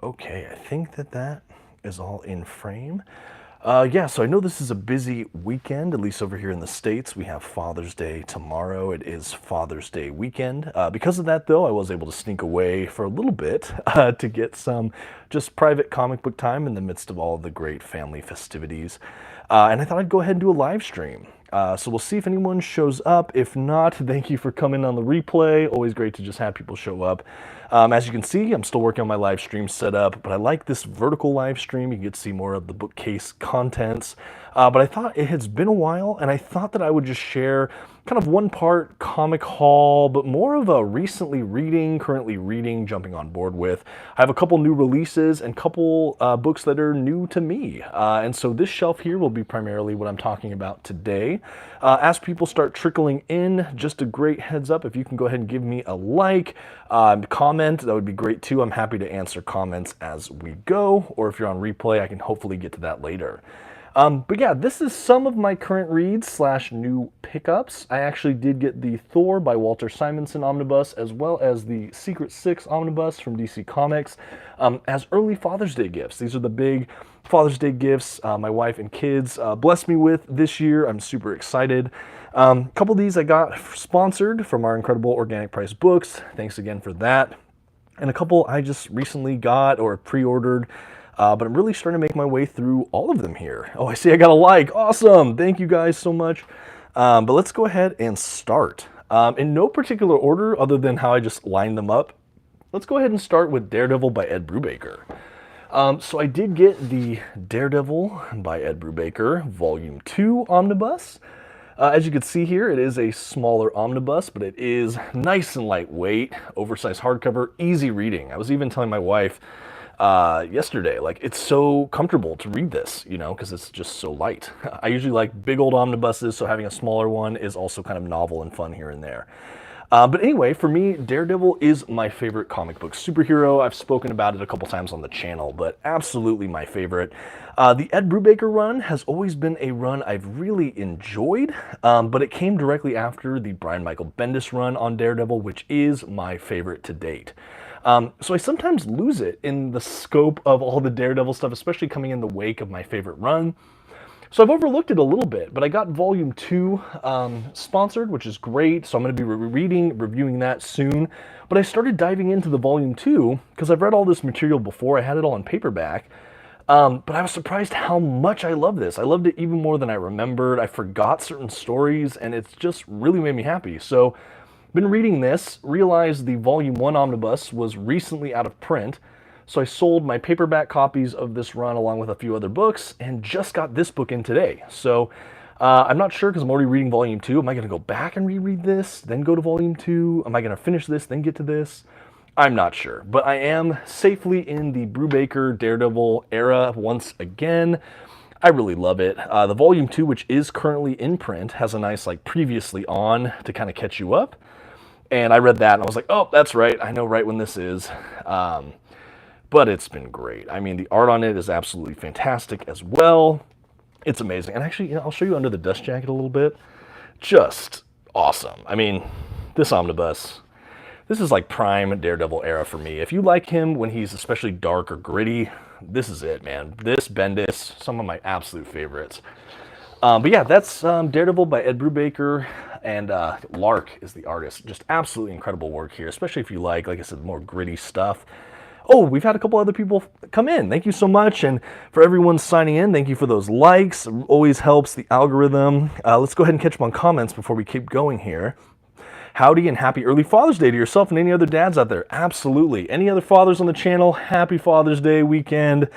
Okay, I think that is all in frame. Yeah, so I know this is a busy weekend, at least over here in the States. We have Father's Day tomorrow. It is Father's Day weekend. Because of that, though, I was able to sneak away for a little bit to get some just private comic book time in the midst of all the great family festivities. And I thought I'd go ahead and do a live stream. So we'll see if anyone shows up. If not, thank you for coming on the replay. Always great to just have people show up. As you can see, I'm still working on my live stream setup, but I like this vertical live stream. You get to see more of the bookcase contents. But I thought it has been a while, and I thought that I would just share kind of one part comic haul, but more of a recently reading, currently reading, jumping on board with. I have a couple new releases and couple books that are new to me. And so this shelf here will be primarily what I'm talking about today. As people start trickling in, just a great heads up, if you can go ahead and give me a like, comment, that would be great too. I'm happy to answer comments as we go, or if you're on replay, I can hopefully get to that later. But yeah, this is some of my current reads slash new pickups. I actually did get the Thor by Walter Simonson omnibus, as well as the Secret Six omnibus from DC Comics, as early Father's Day gifts. These are the big Father's Day gifts my wife and kids blessed me with this year. I'm super excited. A couple of these I got sponsored from our incredible Organic Price Books. Thanks again for that. And a couple I just recently got or pre-ordered. But I'm really starting to make my way through all of them here. Oh, I see I got a like. Awesome. Thank you guys so much. But let's go ahead and start. In no particular order other than how I just lined them up. Let's go ahead and start with Daredevil by Ed Brubaker. So I did get the Daredevil by Ed Brubaker Volume 2 Omnibus. As you can see here, it is a smaller omnibus, but it is nice and lightweight, oversized hardcover, easy reading. I was even telling my wife yesterday, like, it's so comfortable to read this, you know, because it's just so light. I usually like big old omnibuses, so having a smaller one is also kind of novel and fun here and there. But anyway, for me, Daredevil is my favorite comic book superhero. I've spoken about it a couple times on the channel, but absolutely my favorite. The Ed Brubaker run has always been a run I've really enjoyed, but it came directly after the Brian Michael Bendis run on Daredevil, which is my favorite to date. So I sometimes lose it in the scope of all the Daredevil stuff, especially coming in the wake of my favorite run. So I've overlooked it a little bit, but I got Volume 2 sponsored, which is great. So I'm going to be reviewing that soon. But I started diving into the Volume 2 because I've read all this material before. I had it all in paperback. But I was surprised how much I love this. I loved it even more than I remembered. I forgot certain stories, and it's just really made me happy. So been reading this, realized the Volume 1 omnibus was recently out of print, so I sold my paperback copies of this run along with a few other books, and just got this book in today. So I'm not sure because I'm already reading Volume 2. Am I going to go back and reread this, then go to Volume 2? Am I going to finish this, then get to this? I'm not sure, but I am safely in the Brubaker Daredevil era once again. I really love it. The Volume 2, which is currently in print, has a nice like previously on to kind of catch you up. And I read that and I was like, oh, that's right. I know right when this is. But it's been great. I mean, the art on it is absolutely fantastic as well. It's amazing. And actually, you know, I'll show you under the dust jacket a little bit. Just awesome. I mean, this omnibus, this is like prime Daredevil era for me. If you like him when he's especially dark or gritty, this is it, man. This, Bendis, some of my absolute favorites. But yeah, that's Daredevil by Ed Brubaker, and Lark is the artist. Just absolutely incredible work here, especially if you like I said, more gritty stuff. Oh, we've had a couple other people come in. Thank you so much, and for everyone signing in, thank you for those likes. It always helps the algorithm. Let's go ahead and catch up on comments before we keep going here. Howdy and happy early Father's Day to yourself and any other dads out there. Absolutely. Any other fathers on the channel, happy Father's Day weekend.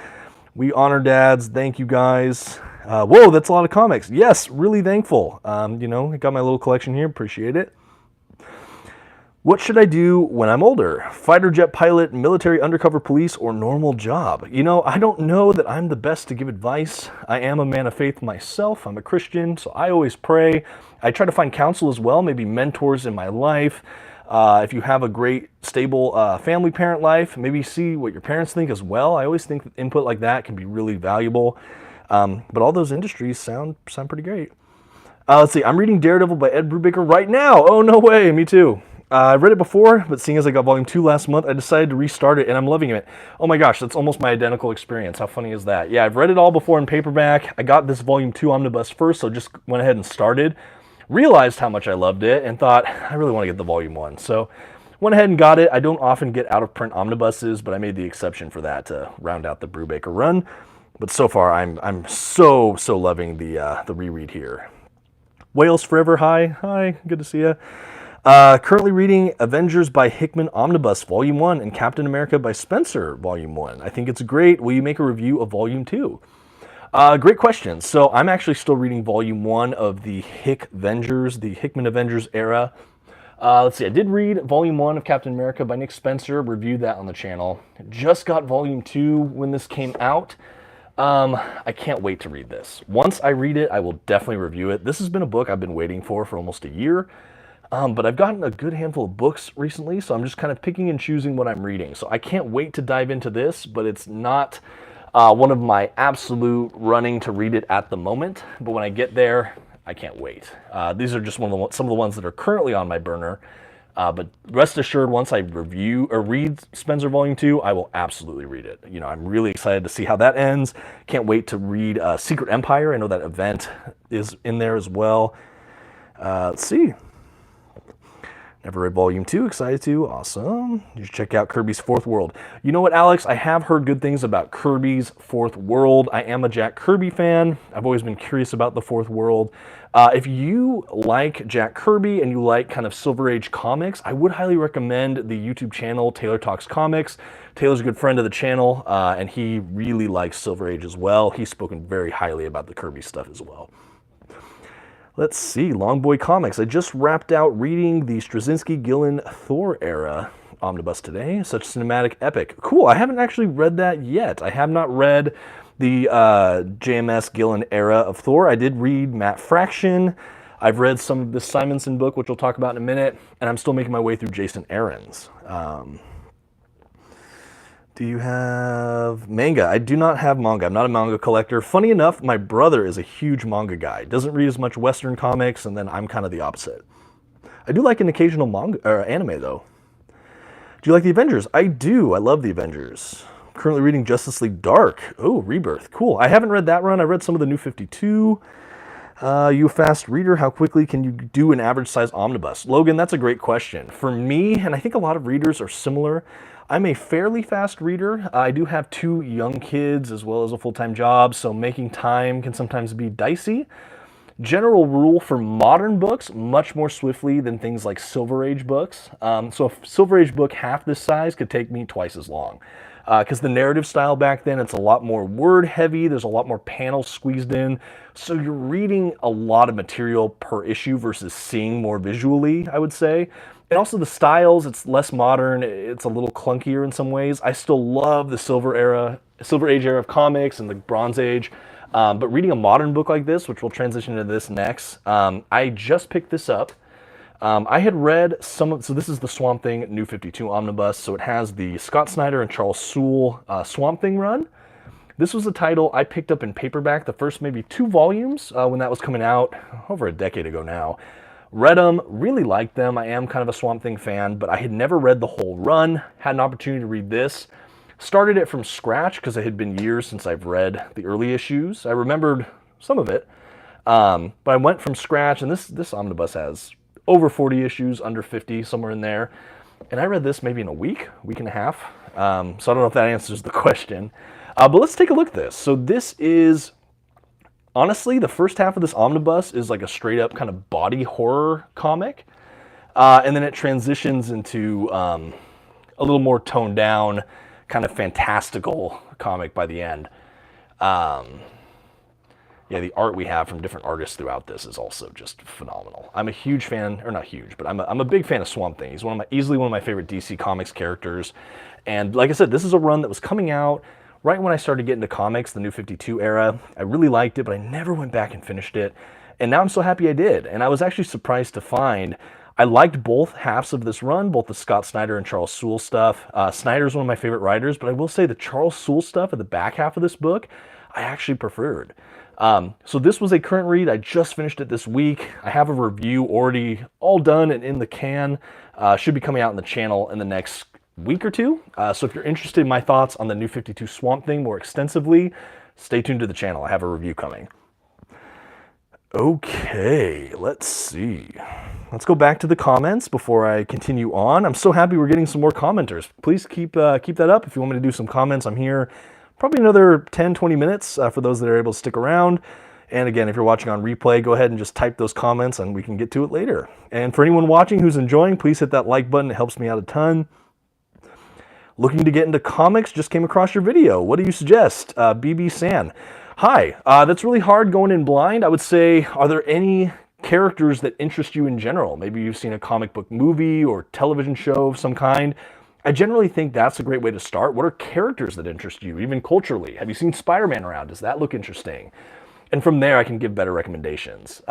We honor dads. Thank you guys. Whoa, that's a lot of comics. Yes, really thankful. You know, I got my little collection here. Appreciate it. What should I do when I'm older? Fighter jet pilot, military undercover police, or normal job? You know, I don't know that I'm the best to give advice. I am a man of faith myself. I'm a Christian, so I always pray. I try to find counsel as well, maybe mentors in my life. If you have a great, stable family parent life, maybe see what your parents think as well. I always think that input like that can be really valuable. But all those industries sound pretty great. Let's see, I'm reading Daredevil by Ed Brubaker right now. Oh, no way, me too. I read it before, but seeing as I got volume 2 last month, I decided to restart it, and I'm loving it. Oh my gosh, that's almost my identical experience. How funny is that? Yeah, I've read it all before in paperback. I got this volume 2 omnibus first, so just went ahead and started. Realized how much I loved it, and thought, I really want to get the volume 1. So went ahead and got it. I don't often get out-of-print omnibuses, but I made the exception for that to round out the Brubaker run. But so far, I'm so loving the reread here. Wales Forever, hi, good to see you. Currently reading Avengers by Hickman Omnibus, Volume 1, and Captain America by Spencer, Volume 1. I think it's great. Will you make a review of Volume 2? Great question. So I'm actually still reading Volume 1 of the Hickman Avengers era. Let's see, I did read Volume 1 of Captain America by Nick Spencer, reviewed that on the channel. Just got Volume 2 when this came out. I can't wait to read this. Once I read it, I will definitely review it. This has been a book I've been waiting for almost a year. But I've gotten a good handful of books recently, so I'm just kind of picking and choosing what I'm reading. So I can't wait to dive into this, but it's not one of my absolute running to read it at the moment. But when I get there, I can't wait. These are just some of the ones that are currently on my burner. But rest assured, once I review or read Spencer Volume 2, I will absolutely read it. You know, I'm really excited to see how that ends. Can't wait to read Secret Empire. I know that event is in there as well. Let's see. Never read Volume 2, excited to, awesome. You should check out Kirby's Fourth World. You know what, Alex, I have heard good things about Kirby's Fourth World. I am a Jack Kirby fan. I've always been curious about the Fourth World. If you like Jack Kirby and you like kind of Silver Age comics, I would highly recommend the YouTube channel, Taylor Talks Comics. Taylor's a good friend of the channel, and he really likes Silver Age as well. He's spoken very highly about the Kirby stuff as well. Let's see, Long Boy Comics. I just wrapped out reading the Straczynski-Gillen Thor era omnibus today. Such cinematic epic. Cool, I haven't actually read that yet. I have not read the JMS Gillen era of Thor. I did read Matt Fraction. I've read some of the Simonson book, which we'll talk about in a minute, and I'm still making my way through Jason Aaron's. Do you have manga? I do not have manga. I'm not a manga collector. Funny enough, my brother is a huge manga guy. Doesn't read as much Western comics, and then I'm kind of the opposite. I do like an occasional manga or anime, though. Do you like the Avengers? I do. I love the Avengers. Currently reading Justice League Dark. Oh, Rebirth. Cool. I haven't read that run. I read some of the New 52. You a fast reader? How quickly can you do an average size omnibus? Logan, that's a great question. For me, and I think a lot of readers are similar, I'm a fairly fast reader. I do have 2 young kids as well as a full-time job, so making time can sometimes be dicey. General rule for modern books, much more swiftly than things like Silver Age books. So a Silver Age book half this size could take me twice as long. Because the narrative style back then, it's a lot more word heavy, there's a lot more panels squeezed in, so you're reading a lot of material per issue versus seeing more visually, I would say. And also the styles, it's less modern, it's a little clunkier in some ways. I still love the Silver Age era of comics and the Bronze Age, but reading a modern book like this, which we'll transition into this next, I just picked this up. I had read so this is the Swamp Thing New 52 Omnibus, so it has the Scott Snyder and Charles Soule Swamp Thing run. This was a title I picked up in paperback, the first maybe 2 volumes when that was coming out over a decade ago now. Read them, really liked them. I am kind of a Swamp Thing fan, but I had never read the whole run, had an opportunity to read this. Started it from scratch because it had been years since I've read the early issues. I remembered some of it, but I went from scratch, and this omnibus has over 40 issues, under 50, somewhere in there. And I read this maybe in a week and a half. So I don't know if that answers the question. But let's take a look at this. So this is, honestly, the first half of this omnibus is like a straight up kind of body horror comic. And then it transitions into a little more toned down, kind of fantastical comic by the end. Yeah, the art we have from different artists throughout this is also just phenomenal. I'm a huge fan, or not huge, but I'm a big fan of Swamp Thing. He's easily one of my favorite DC Comics characters. And like I said, this is a run that was coming out right when I started getting into comics, the New 52 era. I really liked it, but I never went back and finished it. And now I'm so happy I did. And I was actually surprised to find I liked both halves of this run, both the Scott Snyder and Charles Soule stuff. Snyder's one of my favorite writers, but I will say the Charles Soule stuff at the back half of this book, I actually preferred. So this was a current read. I just finished it this week. I have a review already all done and in the can. Should be coming out on the channel in the next week or two. So if you're interested in my thoughts on the New 52 Swamp Thing more extensively, stay tuned to the channel. I have a review coming. Okay, let's see. Let's go back to the comments before I continue on. I'm so happy we're getting some more commenters. Please keep that up. If you want me to do some comments, I'm here probably another 10, 20 minutes for those that are able to stick around. And again, if you're watching on replay, go ahead and just type those comments and we can get to it later. And for anyone watching who's enjoying, please hit that like button. It helps me out a ton. Looking to get into comics, just came across your video. What do you suggest? BB San. Hi, that's really hard going in blind. I would say, are there any characters that interest you in general? Maybe you've seen a comic book movie or television show of some kind. I generally think that's a great way to start. What are characters that interest you, even culturally? Have you seen Spider-Man around? Does that look interesting? And from there, I can give better recommendations.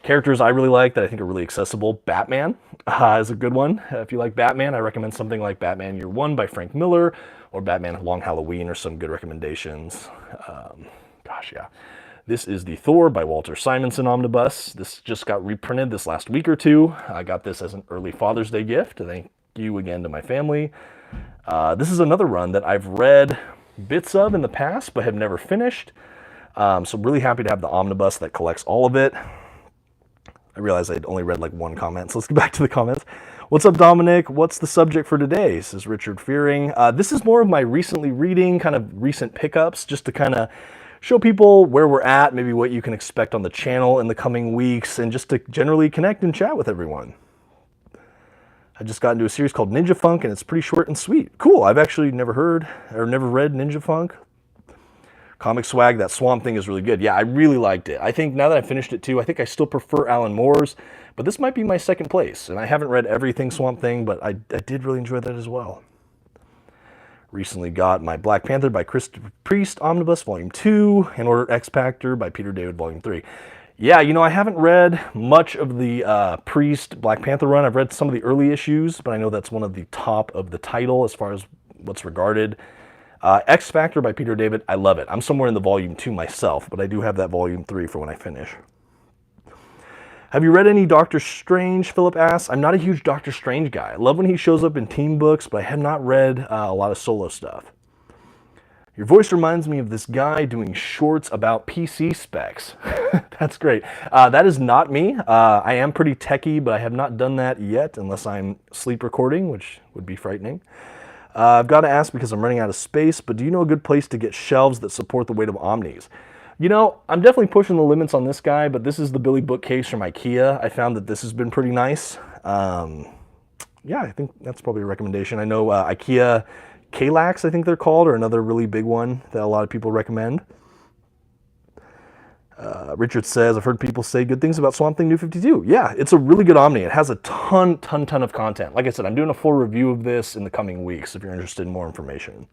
Characters I really like that I think are really accessible. Batman is a good one. If you like Batman, I recommend something like Batman Year One by Frank Miller, or Batman Long Halloween are some good recommendations. Gosh, yeah. This is the Thor by Walter Simonson omnibus. This just got reprinted this last week or two. I got this as an early Father's Day gift. Thank you again to my family. This is another run that I've read bits of in the past, but have never finished. So I'm really happy to have the omnibus that collects all of it. I realized I'd only read like one comment, so let's get back to the comments. What's up, Dominic? What's the subject for today? This is Richard Fearing. This is more of my recently reading, kind of recent pickups, just to kind of show people where we're at, maybe what you can expect on the channel in the coming weeks, and just to generally connect and chat with everyone. I just got into a series called Ninja Funk, and it's pretty short and sweet. Cool, I've actually never heard or never read Ninja Funk. Comic Swag, that Swamp Thing is really good. Yeah, I really liked it. I think now that I finished it too, I think I still prefer Alan Moore's, but this might be my second place. And I haven't read everything Swamp Thing, but I did really enjoy that as well. Recently got my Black Panther by Christopher Priest Omnibus Volume 2 and Order X Factor by Peter David Volume 3. Yeah, you know, I haven't read much of the Priest Black Panther run. I've read some of the early issues, but I know that's one of the top of the title as far as what's regarded. X Factor by Peter David, I love it. I'm somewhere in the Volume 2 myself, but I do have that Volume 3 for when I finish. Have you read any Doctor Strange? Philip asks. I'm not a huge Doctor Strange guy. I love when he shows up in team books, but I have not read a lot of solo stuff. Your voice reminds me of this guy doing shorts about PC specs. That's great. That is not me. I am pretty techie, but I have not done that yet, unless I'm sleep recording, which would be frightening. I've got to ask because I'm running out of space, but do you know a good place to get shelves that support the weight of Omnis? You know, I'm definitely pushing the limits on this guy, but this is the Billy bookcase from IKEA. I found that this has been pretty nice. Yeah, I think that's probably a recommendation. I know IKEA Kallax, I think they're called, or another really big one that a lot of people recommend. Richard says, I've heard people say good things about Swamp Thing New 52. Yeah, it's a really good Omni. It has a ton of content. Like I said, I'm doing a full review of this in the coming weeks if you're interested in more information.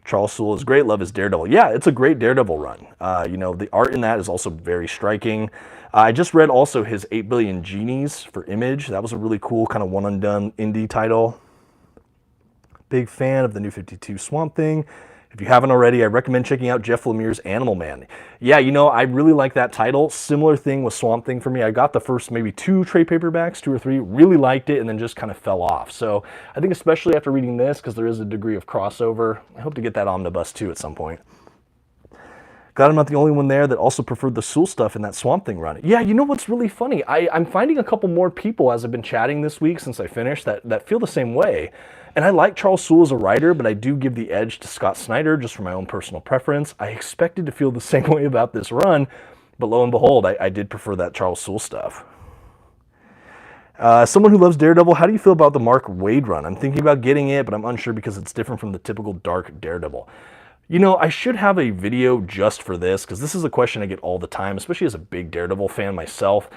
Charles Soule is great. Love his Daredevil. Yeah, it's a great Daredevil run. You know, the art in that is also very striking. I just read also his 8 Billion Genies for Image. That was a really cool kind of one-and-done indie title. Big fan of the New 52 Swamp Thing. If you haven't already, I recommend checking out Jeff Lemire's Animal Man. Yeah, you know, I really like that title. Similar thing with Swamp Thing for me. I got the first maybe 2 trade paperbacks, 2 or 3, really liked it, and then just kind of fell off. So I think especially after reading this, because there is a degree of crossover, I hope to get that omnibus too at some point. Glad I'm not the only one there that also preferred the Soule stuff in that Swamp Thing run. Yeah, you know what's really funny? I'm finding a couple more people as I've been chatting this week since I finished that feel the same way. And I like Charles Soule as a writer, but I do give the edge to Scott Snyder just for my own personal preference. I expected to feel the same way about this run, but lo and behold, I did prefer that Charles Soule stuff. Someone who loves Daredevil, how do you feel about the Mark Waid run? I'm thinking about getting it, but I'm unsure because it's different from the typical dark Daredevil. You know, I should have a video just for this, because this is a question I get all the time, especially as a big Daredevil fan myself.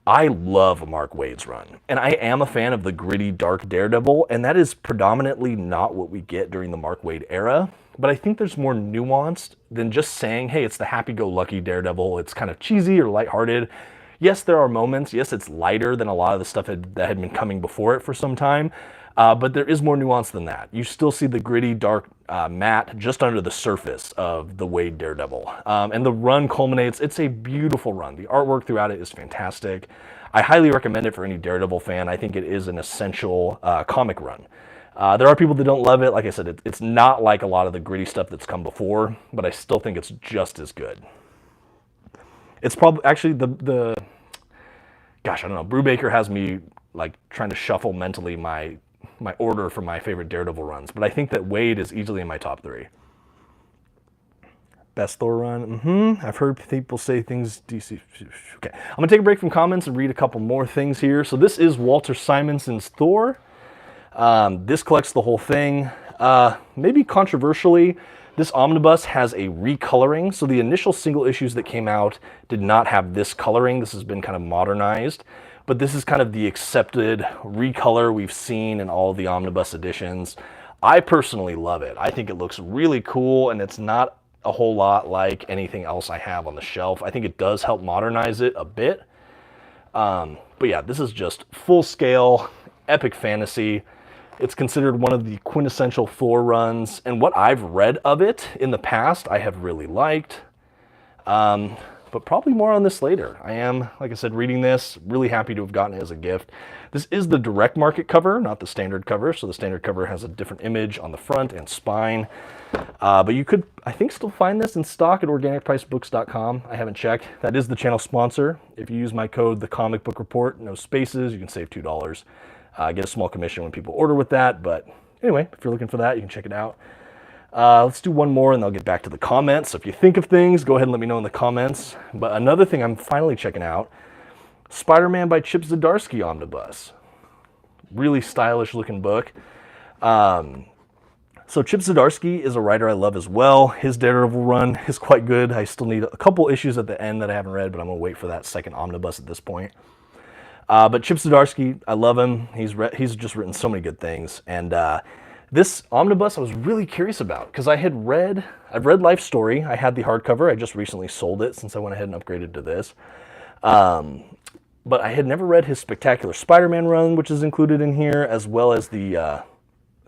I love Mark Waid's run, and I am a fan of the gritty, dark Daredevil, and that is predominantly not what we get during the Mark Waid era, but I think there's more nuanced than just saying, hey, it's the happy-go-lucky Daredevil, it's kind of cheesy or lighthearted. Yes, there are moments, yes, it's lighter than a lot of the stuff that had been coming before it for some time, But there is more nuance than that. You still see the gritty, dark matte just under the surface of the Wade Daredevil. And the run culminates. It's a beautiful run. The artwork throughout it is fantastic. I highly recommend it for any Daredevil fan. I think it is an essential comic run. There are people that don't love it. Like I said, it's not like a lot of the gritty stuff that's come before, but I still think it's just as good. It's probably actually gosh, I don't know. Brubaker has me like trying to shuffle mentally my order for my favorite Daredevil runs, but I think that Wade is easily in my top 3. Best Thor run? I've heard people say things DC. Okay, I'm gonna take a break from comments and read a couple more things here. So this is Walter Simonson's Thor. This collects the whole thing. Maybe controversially, this omnibus has a recoloring. So the initial single issues that came out did not have this coloring. This has been kind of modernized. But this is kind of the accepted recolor we've seen in all the omnibus editions. I personally love it. I think it looks really cool, and it's not a whole lot like anything else I have on the shelf. I think it does help modernize it a bit. But yeah, this is just full-scale, epic fantasy. It's considered one of the quintessential Thor runs, and what I've read of it in the past, I have really liked. But probably more on this later. I am, like I said, reading this, really happy to have gotten it as a gift. This is the direct market cover, not the standard cover. So the standard cover has a different image on the front and spine. But you could, I think, still find this in stock at organicpricebooks.com. I haven't checked. That is the channel sponsor. If you use my code, TheComicBookReport, no spaces, you can save $2. Get a small commission when people order with that. But anyway, if you're looking for that, you can check it out. Let's do one more and I'll get back to the comments. So if you think of things, go ahead and let me know in the comments. But another thing I'm finally checking out, Spider-Man by Chip Zdarsky Omnibus. Really stylish looking book. So Chip Zdarsky is a writer I love as well. His Daredevil run is quite good. I still need a couple issues at the end that I haven't read, but I'm going to wait for that second omnibus at this point. But Chip Zdarsky, I love him. He's just written so many good things. And this omnibus I was really curious about because I've read Life Story. I had the hardcover. I just recently sold it since I went ahead and upgraded to this. But I had never read his Spectacular Spider-Man run, which is included in here, as well as the, I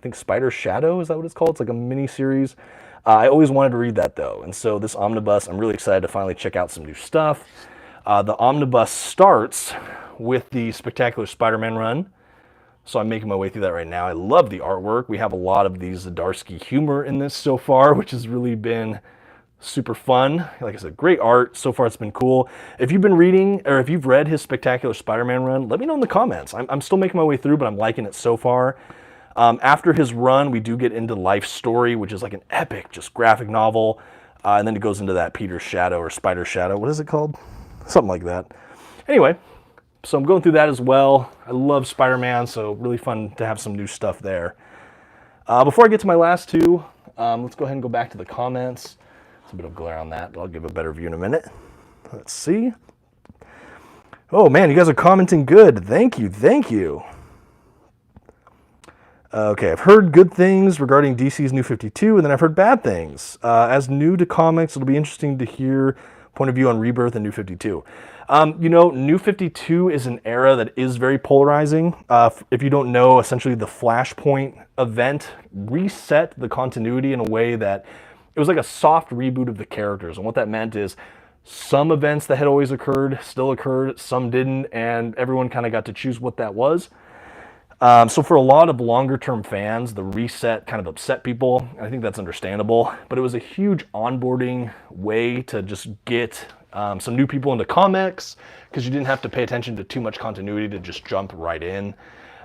think Spider Shadow, is that what it's called? It's like a mini series. I always wanted to read that though. And so this omnibus, I'm really excited to finally check out some new stuff. The omnibus starts with the Spectacular Spider-Man run. So I'm making my way through that right now. I love the artwork. We have a lot of the Zdarsky humor in this so far, which has really been super fun. Like I said, great art. So far it's been cool. If you've been reading, or if you've read his Spectacular Spider-Man run, let me know in the comments. I'm still making my way through, but I'm liking it so far. After his run, we do get into Life Story, which is like an epic, just graphic novel. And then it goes into that Peter Shadow or Spider Shadow. What is it called? Something like that. Anyway. So I'm going through that as well. I love Spider-Man, so really fun to have some new stuff there. Before I get to my last two, let's go ahead and go back to the comments. There's a bit of glare on that, but I'll give a better view in a minute. Let's see. Oh man, you guys are commenting good. Thank you, thank you. Okay, I've heard good things regarding DC's New 52, and then I've heard bad things. As new to comics, it'll be interesting to hear point of view on Rebirth and New 52. You know, New 52 is an era that is very polarizing. If you don't know, essentially the Flashpoint event reset the continuity in a way that it was like a soft reboot of the characters. And what that meant is some events that had always occurred still occurred, some didn't, and everyone kind of got to choose what that was. So for a lot of longer term fans, the reset kind of upset people. I think that's understandable, but it was a huge onboarding way to just get some new people into comics because you didn't have to pay attention to too much continuity to just jump right in.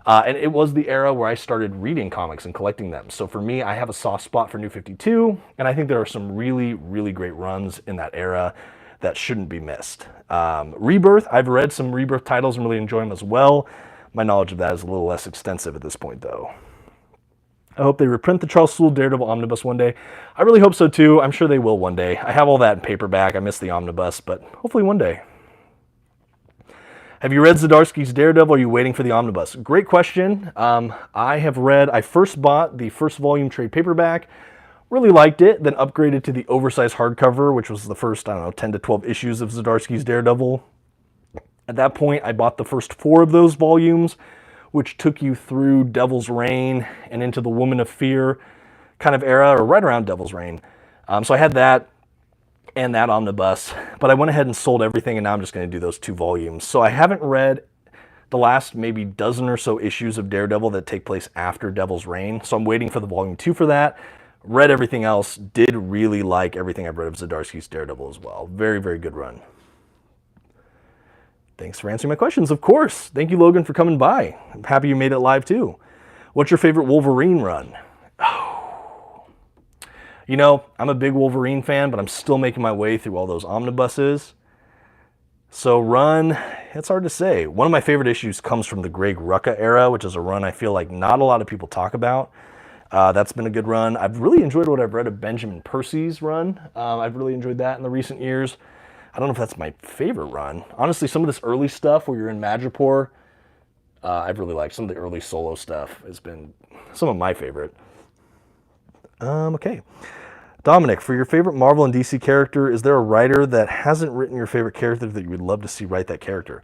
And it was the era where I started reading comics and collecting them. So for me, I have a soft spot for New 52, and I think there are some really, really great runs in that era that shouldn't be missed. Rebirth, I've read some Rebirth titles and really enjoy them as well. My knowledge of that is a little less extensive at this point, though. I hope they reprint the Charles Soule Daredevil Omnibus one day. I really hope so, too. I'm sure they will one day. I have all that in paperback. I miss the Omnibus, but hopefully one day. Have you read Zdarsky's Daredevil? Are you waiting for the Omnibus? Great question. I first bought the first volume trade paperback, really liked it, then upgraded to the oversized hardcover, which was the first, 10 to 12 issues of Zdarsky's Daredevil. At that point, I bought the first 4 of those volumes which took you through Devil's Reign and into the Woman of Fear kind of era, or right around Devil's Reign. So I had that and that omnibus, but I went ahead and sold everything, and now I'm just going to do those 2 volumes. So I haven't read the last maybe dozen or so issues of Daredevil that take place after Devil's Reign, so I'm waiting for the volume 2 for that. Read everything else, did really like everything I've read of Zdarsky's Daredevil as well. Very, very good run. Thanks for answering my questions, of course. Thank you, Logan, for coming by. I'm happy you made it live, too. What's your favorite Wolverine run? Oh. You know, I'm a big Wolverine fan, but I'm still making my way through all those omnibuses. So run, it's hard to say. One of my favorite issues comes from the Greg Rucka era, which is a run I feel like not a lot of people talk about. That's been a good run. I've really enjoyed what I've read of Benjamin Percy's run. I've really enjoyed that in the recent years. I don't know if that's my favorite run. Honestly, some of this early stuff where you're in Madripoor, I've really liked. Some of the early solo stuff has been some of my favorite. Okay. Dominic, for your favorite Marvel and DC character, is there a writer that hasn't written your favorite character that you would love to see write that character?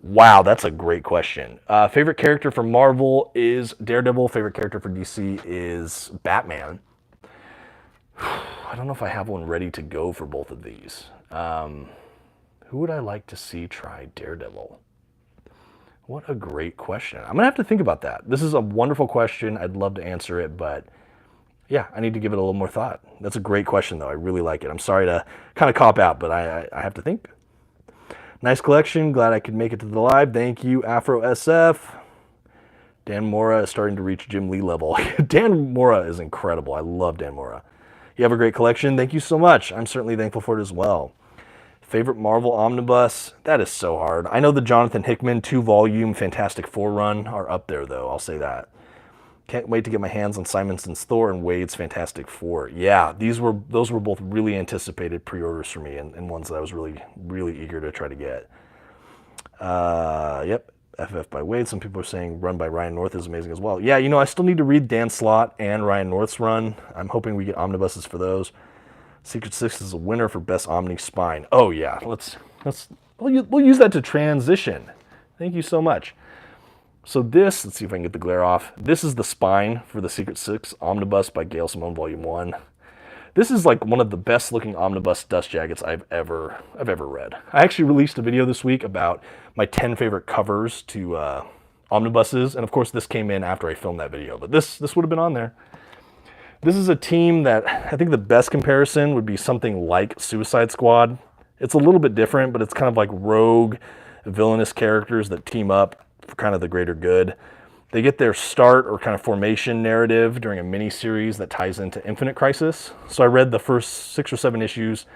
Wow, that's a great question. Favorite character for Marvel is Daredevil. Favorite character for DC is Batman. I don't know if I have one ready to go for both of these. Who would I like to see try Daredevil? What a great question. I'm going to have to think about that. This is a wonderful question. I'd love to answer it, but yeah, I need to give it a little more thought. That's a great question, though. I really like it. I'm sorry to kind of cop out, but I have to think. Nice collection. Glad I could make it to the live. Thank you, Afro SF. Dan Mora is starting to reach Jim Lee level. Dan Mora is incredible. I love Dan Mora. You have a great collection. Thank you so much. I'm certainly thankful for it as well. Favorite Marvel omnibus? That is so hard. I know the Jonathan Hickman 2-volume Fantastic Four run are up there, though. I'll say that. Can't wait to get my hands on Simonson's Thor and Wade's Fantastic Four. Yeah, those were both really anticipated pre-orders for me, and ones that I was really, really eager to try to get. Yep, FF by Wade. Some people are saying run by Ryan North is amazing as well. Yeah, you know, I still need to read Dan Slott and Ryan North's run. I'm hoping we get omnibuses for those. Secret Six is a winner for Best Omni Spine. Oh yeah, we'll use that to transition. Thank you so much. So this, let's see if I can get the glare off. This is the spine for the Secret Six Omnibus by Gail Simone Volume 1. This is like one of the best looking omnibus dust jackets I've ever read. I actually released a video this week about my 10 favorite covers to omnibuses, and of course this came in after I filmed that video, but this would have been on there. This is a team that I think the best comparison would be something like Suicide Squad. It's a little bit different, but it's kind of like rogue, villainous characters that team up for kind of the greater good. They get their start or kind of formation narrative during a mini-series that ties into Infinite Crisis. So I read the first 6 or 7 issues,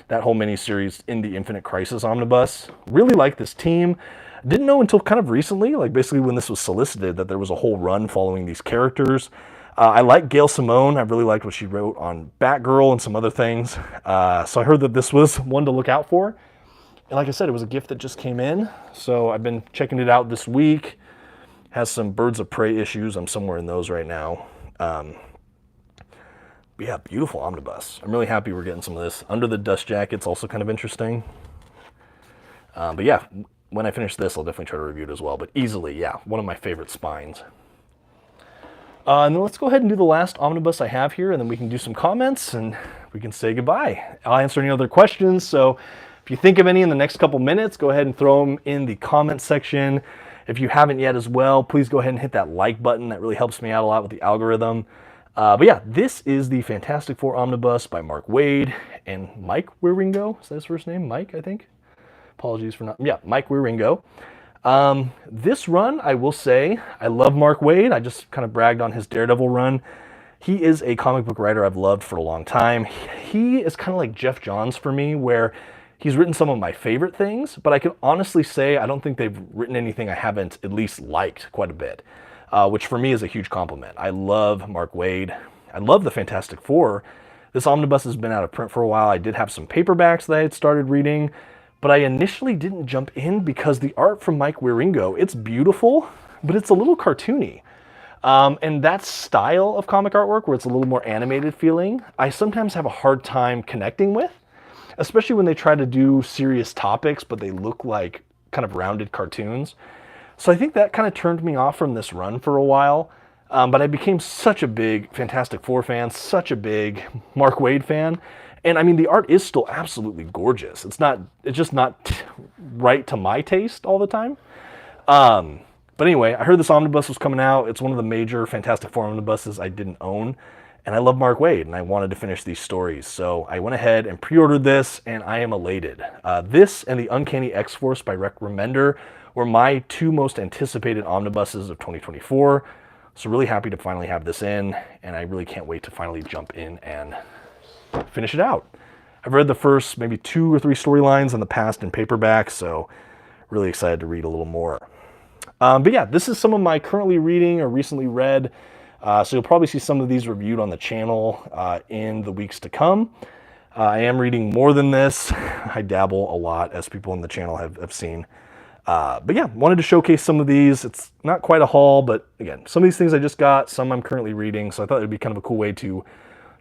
that whole mini-series in the Infinite Crisis omnibus. Really like this team. Didn't know until kind of recently, like basically when this was solicited, that there was a whole run following these characters. I like Gail Simone. I really liked what she wrote on Batgirl and some other things. So I heard that this was one to look out for. And like I said, it was a gift that just came in. So I've been checking it out this week. Has some Birds of Prey issues. I'm somewhere in those right now. But yeah, beautiful omnibus. I'm really happy we're getting some of this. Under the Dust Jacket's also kind of interesting. But yeah, when I finish this, I'll definitely try to review it as well. But easily, yeah, one of my favorite spines. And then let's go ahead and do the last omnibus I have here, and then we can do some comments, and we can say goodbye. I'll answer any other questions, so if you think of any in the next couple minutes, go ahead and throw them in the comment section. If you haven't yet as well, please go ahead and hit that like button. That really helps me out a lot with the algorithm. But yeah, this is the Fantastic Four Omnibus by Mark Waid and Mike Wieringo. Is that his first name? Mike, I think. Apologies for not... Yeah, Mike Wieringo. This run, I will say, I love Mark Waid. I just kind of bragged on his Daredevil run. He is a comic book writer I've loved for a long time. He is kind of like Jeff Johns for me, where he's written some of my favorite things, but I can honestly say I don't think they've written anything I haven't at least liked quite a bit, which for me is a huge compliment. I love Mark Waid. I love the Fantastic Four. This omnibus has been out of print for a while. I did have some paperbacks that I had started reading, but I initially didn't jump in because the art from Mike Wieringo, it's beautiful, but it's a little cartoony. And that style of comic artwork, where it's a little more animated feeling, I sometimes have a hard time connecting with, especially when they try to do serious topics, but they look like kind of rounded cartoons. So I think that kind of turned me off from this run for a while. But I became such a big Fantastic Four fan, such a big Mark Waid fan. And I mean, the art is still absolutely gorgeous. It's just not right to my taste all the time. But anyway, I heard this omnibus was coming out. It's one of the major Fantastic Four omnibuses I didn't own. And I love Mark Waid, and I wanted to finish these stories. So I went ahead and pre-ordered this, and I am elated. This and the Uncanny X-Force by Rick Remender were my two most anticipated omnibuses of 2024. So really happy to finally have this in, and I really can't wait to finally jump in and finish it out. I've read the first maybe 2 or 3 storylines in the past in paperback, so really excited to read a little more. But yeah, this is some of my currently reading or recently read. So you'll probably see some of these reviewed on the channel in the weeks to come. I am reading more than this. I dabble a lot, as people in the channel have seen. But yeah, wanted to showcase some of these. It's not quite a haul, but again, some of these things I just got, some I'm currently reading. So I thought it would be kind of a cool way to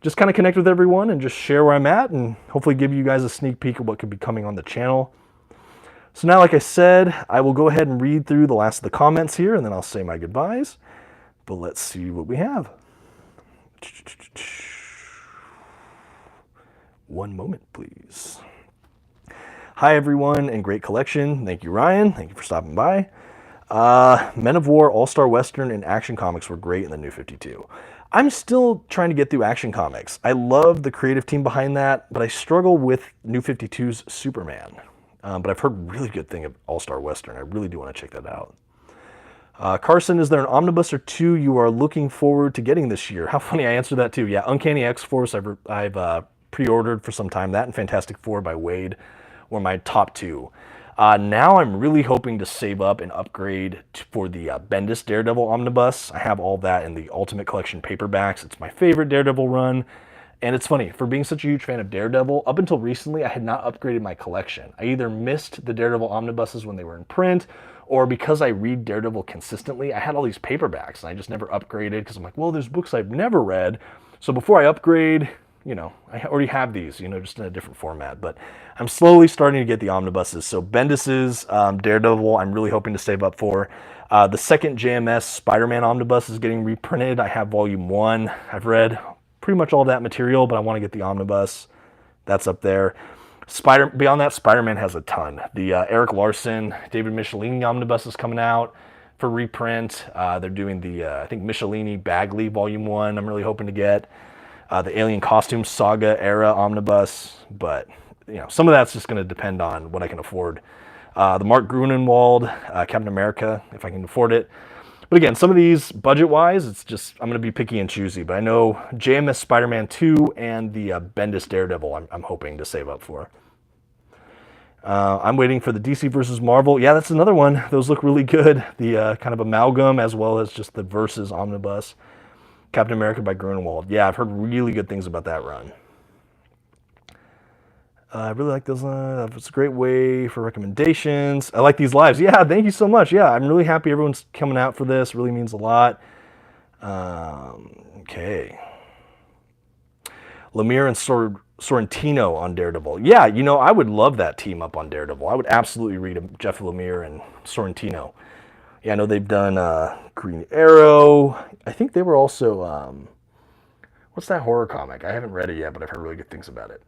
just kind of connect with everyone and just share where I'm at and hopefully give you guys a sneak peek of what could be coming on the channel. So now, like I said, I will go ahead and read through the last of the comments here, and then I'll say my goodbyes. But let's see what we have. One moment, please. Hi, everyone, and great collection. Thank you, Ryan. Thank you for stopping by. Men of War, All-Star Western, and Action Comics were great in the New 52. I'm still trying to get through Action Comics. I love the creative team behind that, but I struggle with New 52's Superman. But I've heard really good thing of All-Star Western. I really do want to check that out. Carson, is there an omnibus or 2 you are looking forward to getting this year? How funny I answered that too. Yeah, Uncanny X-Force I've pre-ordered for some time. That and Fantastic Four by Waid were my top 2. Now I'm really hoping to save up and upgrade for the Bendis Daredevil omnibus. I have all that in the Ultimate Collection paperbacks. It's my favorite Daredevil run. And it's funny, for being such a huge fan of Daredevil, up until recently, I had not upgraded my collection. I either missed the Daredevil omnibuses when they were in print, or because I read Daredevil consistently, I had all these paperbacks, and I just never upgraded, because I'm like, well, there's books I've never read, so before I upgrade, you know, I already have these, you know, just in a different format. But I'm slowly starting to get the omnibuses. So Bendis's Daredevil, I'm really hoping to save up for. The second JMS Spider-Man omnibus is getting reprinted. I have volume 1. I've read pretty much all that material, but I want to get the omnibus. That's up there. Beyond that, Spider-Man has a ton. The Eric Larson, David Michelini omnibus is coming out for reprint. They're doing the, I think, Michelini Bagley Volume 1 I'm really hoping to get. The Alien Costume Saga era omnibus, but you know, some of that's just going to depend on what I can afford. The Mark Grunenwald Captain America, if I can afford it. But again, some of these, budget-wise, it's just, I'm going to be picky and choosy. But I know JMS Spider-Man 2 and the Bendis Daredevil I'm hoping to save up for. I'm waiting for the DC versus Marvel. Yeah, that's another one. Those look really good. The kind of amalgam as well as just the versus omnibus. Captain America by Grunewald. Yeah, I've heard really good things about that run. I really like those. It's a great way for recommendations. I like these lives. Yeah, thank you so much. Yeah, I'm really happy everyone's coming out for this. Really means a lot. Okay. Lemire and Sorrentino on Daredevil. Yeah, you know, I would love that team up on Daredevil. I would absolutely read Jeff Lemire and Sorrentino. Yeah, I know they've done Green Arrow. I think they were also, what's that horror comic? I haven't read it yet, but I've heard really good things about it.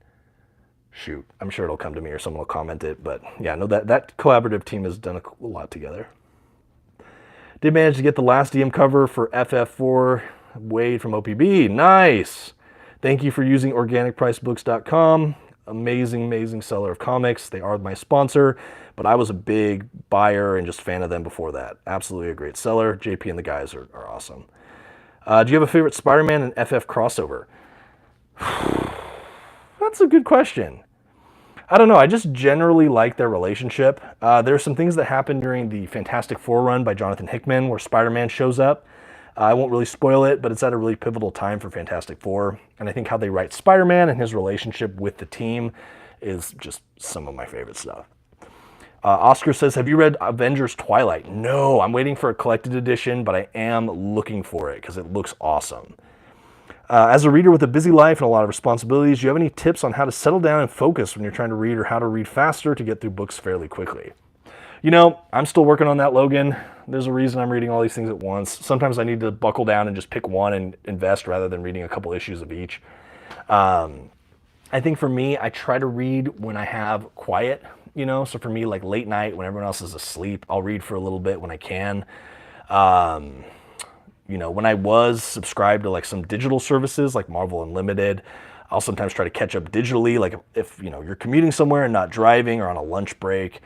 Shoot, I'm sure it'll come to me or someone will comment it. But yeah, no, that collaborative team has done a lot together. Did manage to get the last DM cover for FF4 Waid from OPB. Nice. Thank you for using organicpricebooks.com. Amazing, amazing seller of comics. They are my sponsor, but I was a big buyer and just fan of them before that. Absolutely a great seller. JP and the guys are awesome. Do you have a favorite Spider-Man and FF crossover? That's a good question. I don't know. I just generally like their relationship. There are some things that happen during the Fantastic Four run by Jonathan Hickman where Spider-Man shows up. I won't really spoil it, but it's at a really pivotal time for Fantastic Four. And I think how they write Spider-Man and his relationship with the team is just some of my favorite stuff. Oscar says, have you read Avengers Twilight? No, I'm waiting for a collected edition, but I am looking for it because it looks awesome. As a reader with a busy life and a lot of responsibilities, do you have any tips on how to settle down and focus when you're trying to read or how to read faster to get through books fairly quickly? You know, I'm still working on that, Logan. There's a reason I'm reading all these things at once. Sometimes I need to buckle down and just pick one and invest rather than reading a couple issues of each. I think for me, I try to read when I have quiet, so for me, like late night when everyone else is asleep, I'll read for a little bit when I can. When I was subscribed to like some digital services like Marvel Unlimited, I'll sometimes try to catch up digitally. Like if you're commuting somewhere and not driving or on a lunch break,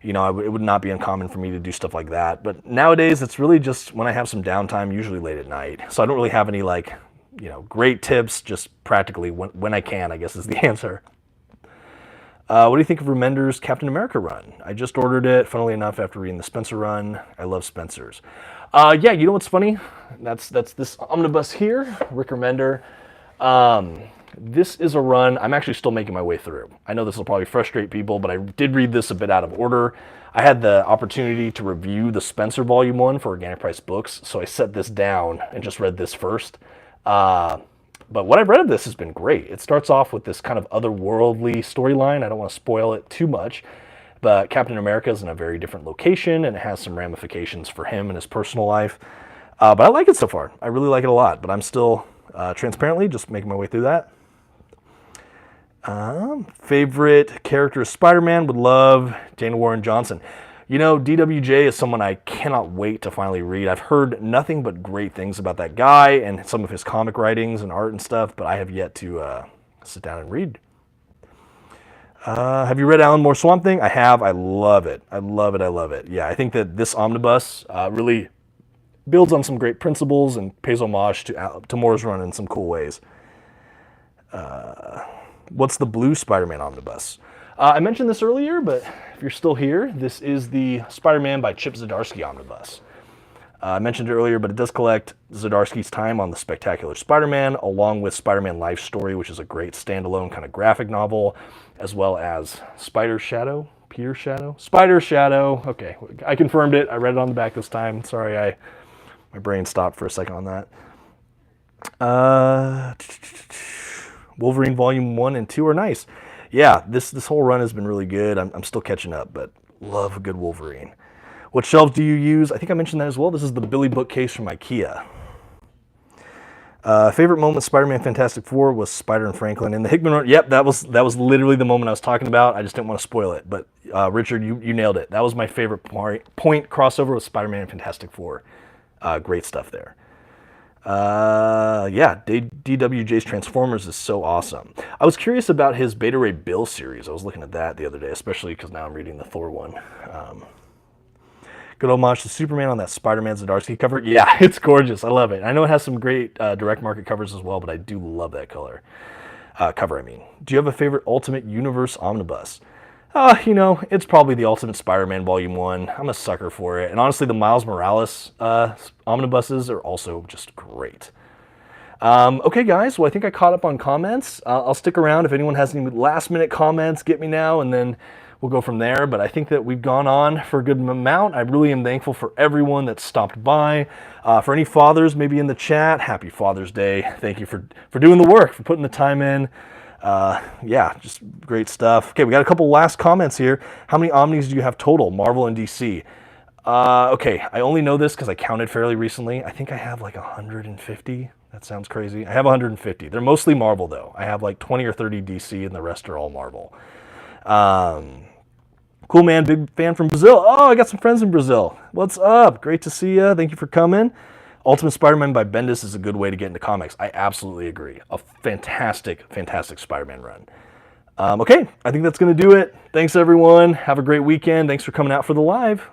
it would not be uncommon for me to do stuff like that. But nowadays, it's really just when I have some downtime, usually late at night. So I don't really have any like, great tips, just practically when I can, I guess is the answer. What do you think of Remender's Captain America run? I just ordered it, funnily enough, after reading the Spencer run. I love Spencer's. Yeah, you know what's funny? That's this omnibus here, Rick Remender. This is a run I'm actually still making my way through. I know this will probably frustrate people, but I did read this a bit out of order. I had the opportunity to review the Spencer Volume 1 for Organic Price Books, so I set this down and just read this first. But what I've read of this has been great. It starts off with this kind of otherworldly storyline. I don't want to spoil it too much, but Captain America is in a very different location, and it has some ramifications for him and his personal life. But I like it so far. I really like it a lot, but I'm still transparently just making my way through that. Favorite character is Spider-Man. Would love Dana Warren Johnson. DWJ is someone I cannot wait to finally read. I've heard nothing but great things about that guy and some of his comic writings and art and stuff, but I have yet to sit down and read. Have you read Alan Moore's Swamp Thing? I have. I love it. I love it. I love it. Yeah, I think that this omnibus really builds on some great principles and pays homage to Moore's run in some cool ways. What's the blue Spider-Man omnibus? I mentioned this earlier, but if you're still here, this is the Spider-Man by Chip Zdarsky omnibus. I mentioned it earlier, but it does collect Zdarsky's time on the Spectacular Spider-Man, along with Spider-Man Life Story, which is a great standalone kind of graphic novel, as well as Spider Shadow. Okay, I confirmed it. I read it on the back this time. Sorry, my brain stopped for a second on that. Wolverine Volume 1 and 2 are nice. Yeah, this whole run has been really good. I'm still catching up, but love a good Wolverine. What shelves do you use? I think I mentioned that as well. This is the Billy bookcase from IKEA. Favorite moment Spider-Man Fantastic Four was Spider and Franklin in the Hickman run. Yep, that was literally the moment I was talking about. I just didn't want to spoil it. But Richard, you nailed it. That was my favorite point crossover with Spider-Man and Fantastic Four. Great stuff there. Yeah, DWJ's Transformers is so awesome. I was curious about his Beta Ray Bill series. I was looking at that the other day, especially because now I'm reading the Thor one. Good homage to Superman on that Spider-Man Zdarsky cover. Yeah, it's gorgeous. I love it. I know it has some great direct market covers as well, but I do love that cover. Do you have a favorite Ultimate Universe omnibus? It's probably the Ultimate Spider-Man Volume 1. I'm a sucker for it. And honestly, the Miles Morales omnibuses are also just great. Okay, guys. Well, I think I caught up on comments. I'll stick around. If anyone has any last-minute comments, get me now, and then we'll go from there. But I think that we've gone on for a good amount. I really am thankful for everyone that stopped by. For any fathers maybe in the chat, happy Father's Day. Thank you for doing the work, for putting the time in. Yeah, just great stuff. Okay, we got a couple last comments here. How many Omnis do you have total, Marvel and DC? Okay, I only know this because I counted fairly recently. I think I have like 150. That sounds crazy. I have 150. They're mostly Marvel, though. I have like 20 or 30 DC, and the rest are all Marvel. Cool, man. Big fan from Brazil. Oh, I got some friends in Brazil. What's up? Great to see you. Thank you for coming. Ultimate Spider-Man by Bendis is a good way to get into comics. I absolutely agree. A fantastic, fantastic Spider-Man run. Okay, I think that's going to do it. Thanks, everyone. Have a great weekend. Thanks for coming out for the live.